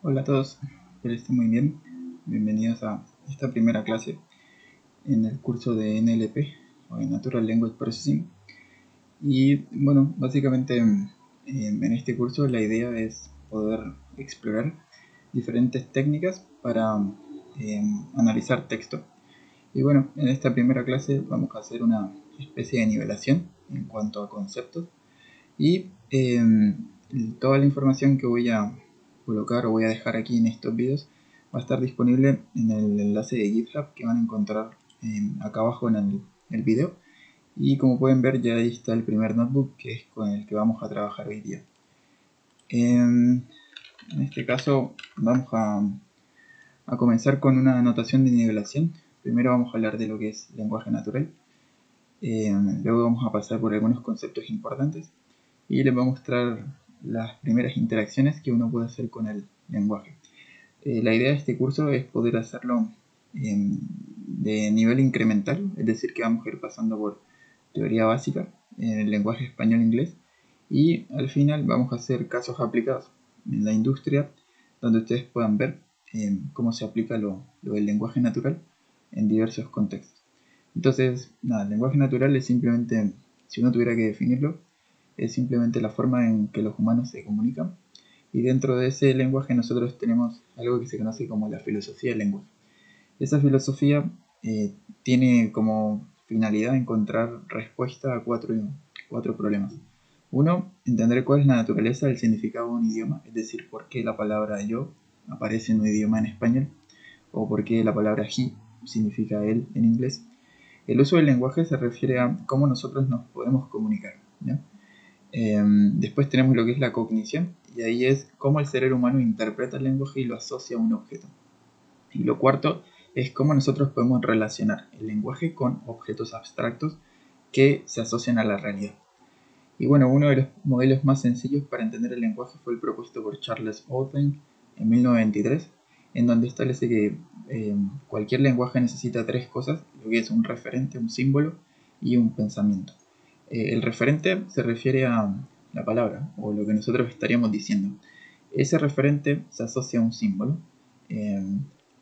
Hola a todos, espero estén muy bien. Bienvenidos a esta primera clase en el curso de NLP o de Natural Language Processing. Y bueno, básicamente en este curso la idea es poder explorar diferentes técnicas para analizar texto. Y bueno, en esta primera clase vamos a hacer una especie de nivelación en cuanto a conceptos y toda la información que voy a colocar o voy a dejar aquí en estos videos va a estar disponible en el enlace de GitHub que van a encontrar acá abajo en el video. Y como pueden ver, ya ahí está el primer notebook, que es con el que vamos a trabajar hoy día. En este caso vamos a comenzar con una anotación de nivelación. Primero vamos a hablar de lo que es lenguaje natural. Luego vamos a pasar por algunos conceptos importantes y les voy a mostrar las primeras interacciones que uno puede hacer con el lenguaje. La idea de este curso es poder hacerlo de nivel incremental, es decir, que vamos a ir pasando por teoría básica en el lenguaje español-inglés y al final vamos a hacer casos aplicados en la industria donde ustedes puedan ver cómo se aplica lo del lenguaje natural en diversos contextos. Entonces, nada, el lenguaje natural es simplemente, si uno tuviera que definirlo, es simplemente la forma en que los humanos se comunican. Y dentro de ese lenguaje nosotros tenemos algo que se conoce como la filosofía del lenguaje. Esa filosofía tiene como finalidad encontrar respuesta a cuatro problemas. Uno, entender cuál es la naturaleza del significado de un idioma, es decir, por qué la palabra yo aparece en un idioma en español, o por qué la palabra he significa él en inglés. El uso del lenguaje se refiere a cómo nosotros nos podemos comunicar, ¿no? Después tenemos lo que es la cognición, y ahí es cómo el cerebro humano interpreta el lenguaje y lo asocia a un objeto. Y lo cuarto es cómo nosotros podemos relacionar el lenguaje con objetos abstractos que se asocian a la realidad. Y bueno, uno de los modelos más sencillos para entender el lenguaje fue el propuesto por Charles Owsley en 1923, en donde establece que cualquier lenguaje necesita tres cosas, lo que es un referente, un símbolo y un pensamiento. El referente se refiere a la palabra o lo que nosotros estaríamos diciendo. Ese referente se asocia a un símbolo. Eh,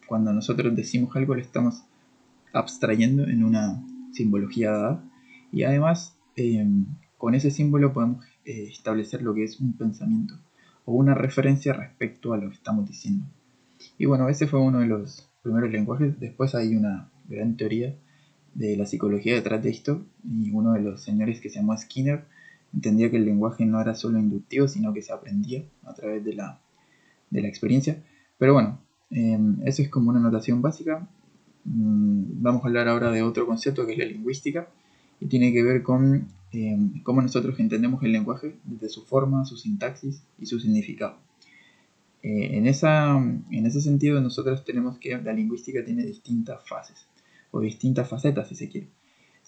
Cuando nosotros decimos algo lo estamos abstrayendo en una simbología dada y además con ese símbolo podemos establecer lo que es un pensamiento o una referencia respecto a lo que estamos diciendo. Y bueno, ese fue uno de los primeros lenguajes. Después hay una gran teoría de la psicología detrás de esto y uno de los señores que se llamó Skinner entendía que el lenguaje no era solo inductivo sino que se aprendía a través de la experiencia. Pero bueno, eso es como una notación básica. Vamos a hablar ahora de otro concepto que es la lingüística y tiene que ver con cómo nosotros entendemos el lenguaje desde su forma, su sintaxis y su significado. En ese sentido nosotros tenemos que la lingüística tiene distintas fases o distintas facetas si se quiere.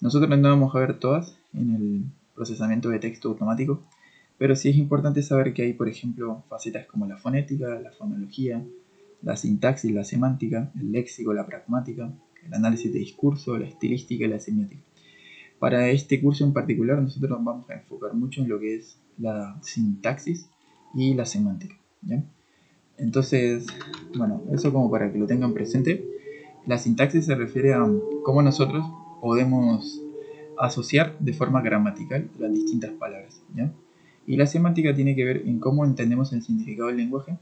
Nosotros no vamos a ver todas en el procesamiento de texto automático, pero sí es importante saber que hay, por ejemplo, facetas como la fonética, la fonología, la sintaxis, la semántica, el léxico, la pragmática, el análisis de discurso, la estilística y la semiótica. Para este curso en particular nosotros nos vamos a enfocar mucho en lo que es la sintaxis y la semántica, ¿ya? Entonces, bueno, eso como para que lo tengan presente. La sintaxis se refiere a cómo nosotros podemos asociar de forma gramatical las distintas palabras, ¿ya? Y la semántica tiene que ver en cómo entendemos el significado del lenguaje.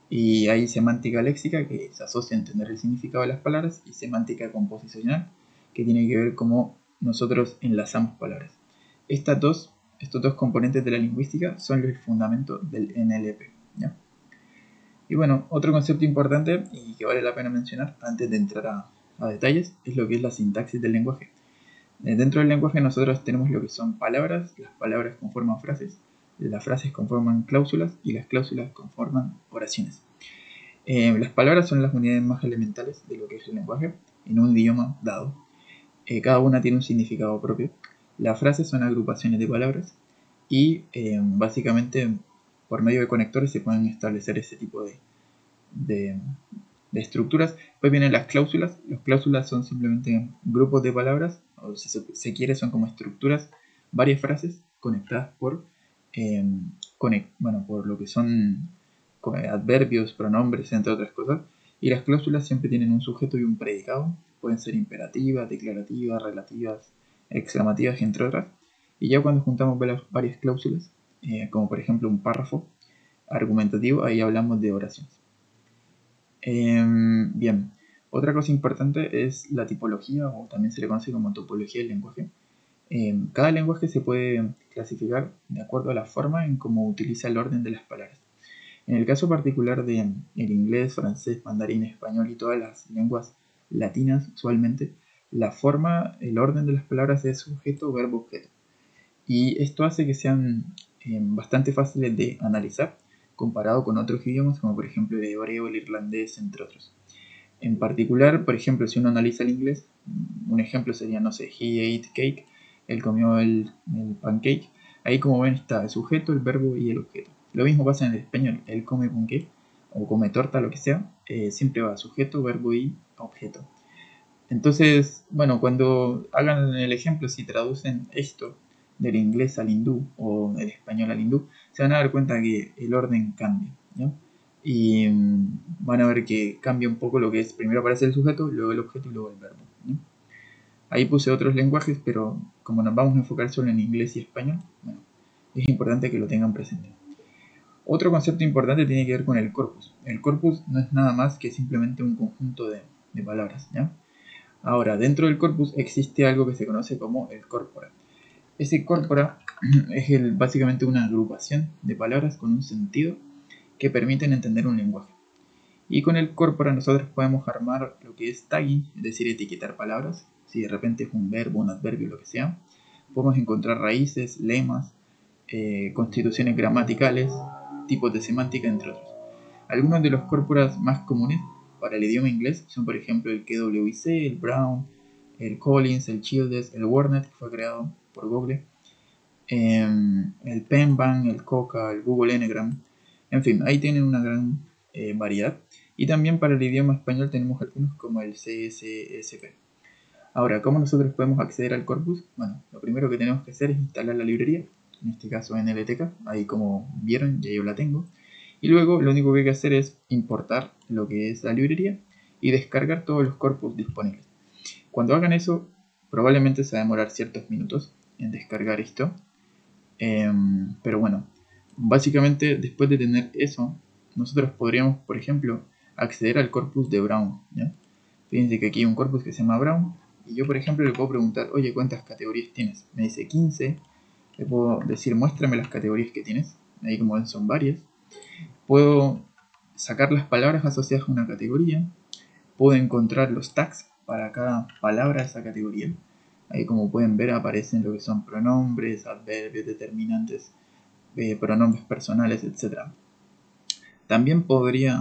Y hay semántica léxica, que se asocia a entender el significado de las palabras, y semántica composicional, que tiene que ver cómo nosotros enlazamos palabras. Estos dos componentes de la lingüística son el fundamento del NLP, ¿ya? Y bueno, otro concepto importante y que vale la pena mencionar antes de entrar a detalles es lo que es la sintaxis del lenguaje. Dentro del lenguaje nosotros tenemos lo que son palabras, las palabras conforman frases, las frases conforman cláusulas y las cláusulas conforman oraciones. Las palabras son las unidades más elementales de lo que es el lenguaje en un idioma dado. Cada una tiene un significado propio. Las frases son agrupaciones de palabras y básicamente por medio de conectores se pueden establecer ese tipo de, de estructuras. Después vienen las cláusulas. Las cláusulas son simplemente grupos de palabras, o si se quiere son como estructuras, varias frases conectadas por, por lo que son adverbios, pronombres, entre otras cosas. Y las cláusulas siempre tienen un sujeto y un predicado. Pueden ser imperativas, declarativas, relativas, exclamativas, entre otras. Y ya cuando juntamos varias cláusulas, como por ejemplo un párrafo argumentativo, ahí hablamos de oraciones. Bien, otra cosa importante es la tipología, o también se le conoce como topología del lenguaje. Cada lenguaje se puede clasificar de acuerdo a la forma en cómo utiliza el orden de las palabras. En el caso particular del inglés, francés, mandarín, español y todas las lenguas latinas, usualmente, la forma, el orden de las palabras es sujeto, verbo, objeto. Y esto hace que sean bastante fáciles de analizar comparado con otros idiomas, como por ejemplo el hebreo, el irlandés, entre otros. En particular, por ejemplo, si uno analiza el inglés, un ejemplo sería, no sé, he ate cake, él comió el pancake. Ahí, como ven, está el sujeto, el verbo y el objeto. Lo mismo pasa en el español, él come pancake o come torta, lo que sea, siempre va sujeto, verbo y objeto. Entonces, bueno, cuando hagan el ejemplo, si traducen esto del inglés al hindú o del español al hindú, se van a dar cuenta que el orden cambia, ¿no? Y van a ver que cambia un poco lo que es, primero aparece el sujeto, luego el objeto y luego el verbo, ¿no? Ahí puse otros lenguajes, pero como nos vamos a enfocar solo en inglés y español, bueno, es importante que lo tengan presente. Otro concepto importante tiene que ver con el corpus. El corpus no es nada más que simplemente un conjunto de palabras, ¿ya? Ahora, dentro del corpus existe algo que se conoce como el corpora. Ese corpora es básicamente una agrupación de palabras con un sentido que permiten entender un lenguaje. Y con el corpora nosotros podemos armar lo que es tagging, es decir, etiquetar palabras. Si de repente es un verbo, un adverbio, lo que sea. Podemos encontrar raíces, lemas, constituciones gramaticales, tipos de semántica, entre otros. Algunos de los corporas más comunes para el idioma inglés son, por ejemplo, el KWC, el Brown, el Collins, el Childs, el Wordnet, que fue creado por Google, el Penban, el Coca, el Google Ngram. En fin, ahí tienen una gran variedad. Y también para el idioma español tenemos algunos como el CSSP. Ahora, ¿cómo nosotros podemos acceder al corpus? Bueno, lo primero que tenemos que hacer es instalar la librería, en este caso NLTK, ahí como vieron ya yo la tengo. Y luego lo único que hay que hacer es importar lo que es la librería y descargar todos los corpus disponibles. Cuando hagan eso, probablemente se va a demorar ciertos minutos en descargar esto. Pero bueno, básicamente después de tener eso, nosotros podríamos, por ejemplo, acceder al corpus de Brown, ¿ya? Fíjense que aquí hay un corpus que se llama Brown. Y yo, por ejemplo, le puedo preguntar, oye, ¿cuántas categorías tienes? Me dice 15. Le puedo decir, muéstrame las categorías que tienes. Ahí como ven son varias. Puedo sacar las palabras asociadas a una categoría. Puedo encontrar los tags para cada palabra de esa categoría. Ahí como pueden ver aparecen lo que son pronombres, adverbios, determinantes, pronombres personales, etc. También podría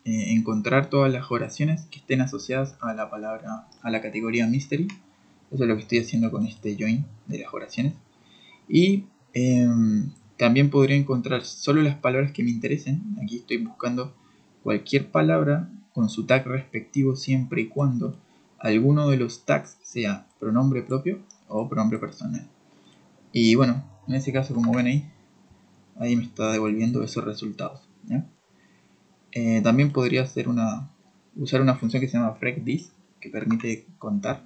encontrar todas las oraciones que estén asociadas a la palabra, a la categoría mystery. Eso es lo que estoy haciendo con este join de las oraciones. Y también podría encontrar solo las palabras que me interesen. Aquí estoy buscando cualquier palabra con su tag respectivo siempre y cuando alguno de los tags sea pronombre propio o pronombre personal. Y bueno, en ese caso, como ven ahí me está devolviendo esos resultados, ¿ya? También podría usar una función que se llama FregThis, que permite contar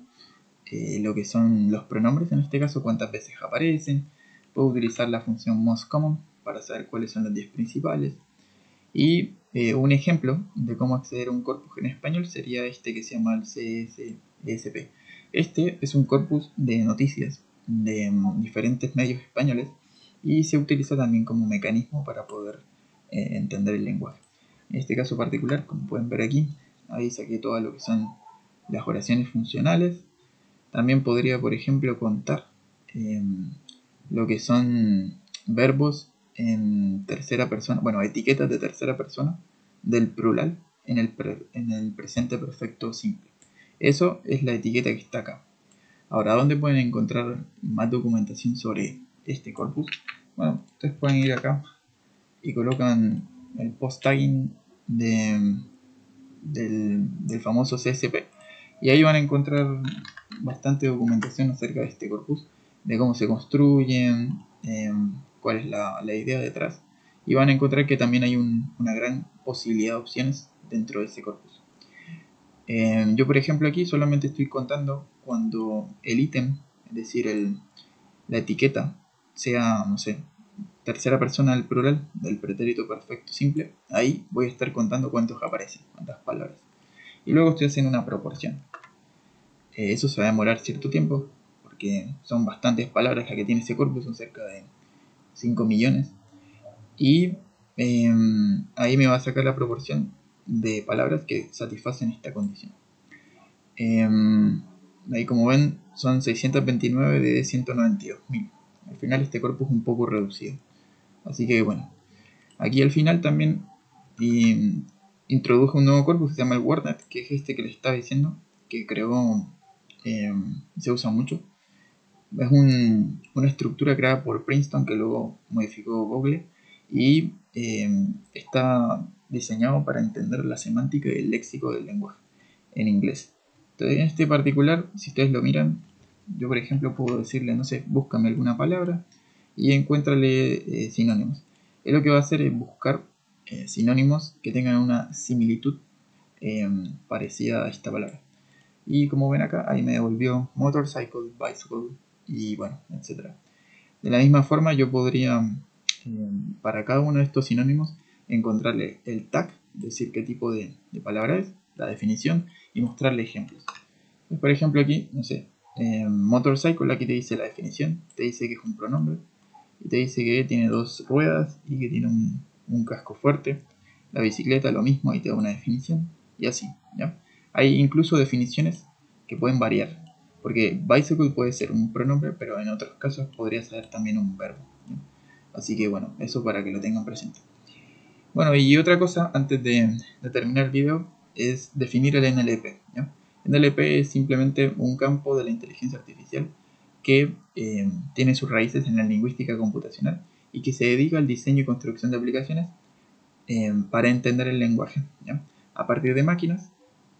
lo que son los pronombres, en este caso cuántas veces aparecen. Puedo utilizar la función mostCommon para saber cuáles son los 10 principales. Y un ejemplo de cómo acceder a un corpus en español sería este que se llama el CSSP. Este es un corpus de noticias de diferentes medios españoles y se utiliza también como mecanismo para poder entender el lenguaje. En este caso particular, como pueden ver aquí, ahí saqué todo lo que son las oraciones funcionales. También podría, por ejemplo, contar lo que son verbos en tercera persona, bueno, etiquetas de tercera persona del plural en el presente perfecto simple. Eso es la etiqueta que está acá. Ahora, ¿dónde pueden encontrar más documentación sobre este corpus? Bueno, ustedes pueden ir acá y colocan el post tagging del famoso CSP y ahí van a encontrar bastante documentación acerca de este corpus, de cómo se construyen, cuál es la idea detrás y van a encontrar que también hay una gran posibilidad de opciones dentro de ese corpus. Yo por ejemplo aquí solamente estoy contando cuando el ítem, es decir, la etiqueta, sea, no sé, tercera persona del plural del pretérito perfecto simple. Ahí voy a estar contando cuántos aparecen, cuántas palabras. Y luego estoy haciendo una proporción. Eso se va a demorar cierto tiempo, porque son bastantes palabras las que tiene ese corpus, son cerca de 5 millones. Y ahí me va a sacar la proporción de palabras que satisfacen esta condición. Ahí como ven son 629 de 192.000. Al final este corpus es un poco reducido. Así que bueno, aquí al final también introdujo un nuevo corpus que se llama el WordNet, que es este que les estaba diciendo, que creó, se usa mucho. Es una estructura creada por Princeton que luego modificó Google y está diseñado para entender la semántica y el léxico del lenguaje en inglés. Entonces, en este particular, si ustedes lo miran, yo por ejemplo puedo decirle, no sé, búscame alguna palabra y encuéntrale sinónimos. Él lo que va a hacer es buscar sinónimos que tengan una similitud parecida a esta palabra. Y como ven acá, ahí me devolvió motorcycle, bicycle y bueno, etc. De la misma forma yo podría, para cada uno de estos sinónimos, encontrarle el tag, decir qué tipo de palabra es, la definición y mostrarle ejemplos. Pues, por ejemplo aquí, no sé, motorcycle, aquí te dice la definición, te dice que es un pronombre y te dice que tiene 2 ruedas y que tiene un casco fuerte. La bicicleta lo mismo, ahí te da una definición y así, ¿ya? Hay incluso definiciones que pueden variar, porque bicycle puede ser un pronombre, pero en otros casos podría ser también un verbo, ¿ya? Así que bueno, eso para que lo tengan presente. Bueno, y otra cosa antes de terminar el video es definir el NLP, ¿ya? NLP es simplemente un campo de la inteligencia artificial que tiene sus raíces en la lingüística computacional y que se dedica al diseño y construcción de aplicaciones para entender el lenguaje, ¿ya? A partir de máquinas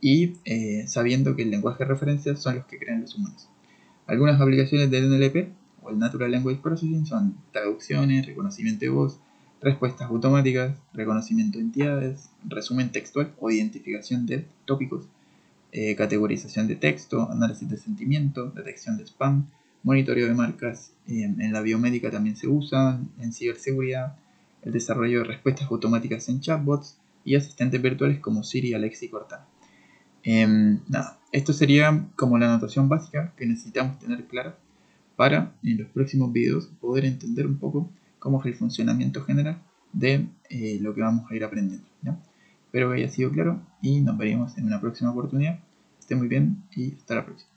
y sabiendo que el lenguaje de referencia son los que crean los humanos. Algunas aplicaciones del NLP o el Natural Language Processing son traducciones, reconocimiento de voz, respuestas automáticas, reconocimiento de entidades, resumen textual o identificación de tópicos, categorización de texto, análisis de sentimiento, detección de spam, monitoreo de marcas, en la biomédica también se usa, en ciberseguridad, el desarrollo de respuestas automáticas en chatbots y asistentes virtuales como Siri, Alexa y Cortana. Nada, esto sería como la notación básica que necesitamos tener clara para en los próximos videos poder entender un poco cómo es el funcionamiento general de lo que vamos a ir aprendiendo, ¿ya? Espero que haya sido claro y nos veremos en una próxima oportunidad. Estén muy bien y hasta la próxima.